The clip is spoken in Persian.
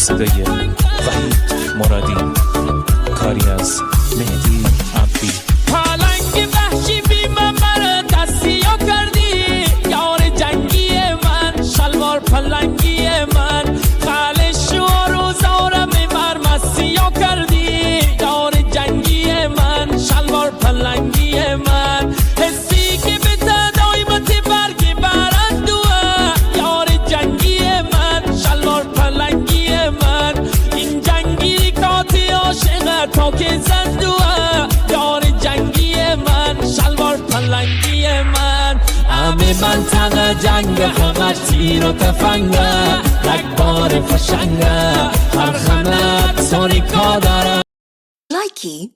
صدای وحید مرادی، کاری از مهدی عبدی. پالنگ وحشی بی من دستیا کردی، یار جنگی من، شلوار پلنگی من، خالش و روزارم مرمسیا کردی، یار جنگی من، شلوار پلنگی من، حسی که به تدایمت برگی برندوه، یار جنگی من، شلوار پلنگی من، این جنگی کاتی عاشق تا که زندوه، یار جنگی من، شلوار پلنگی من. همه منطقه جنگ فقط تیر و تفنگه، رگبار فشنگه، هر خمت ساری کا داره. Likey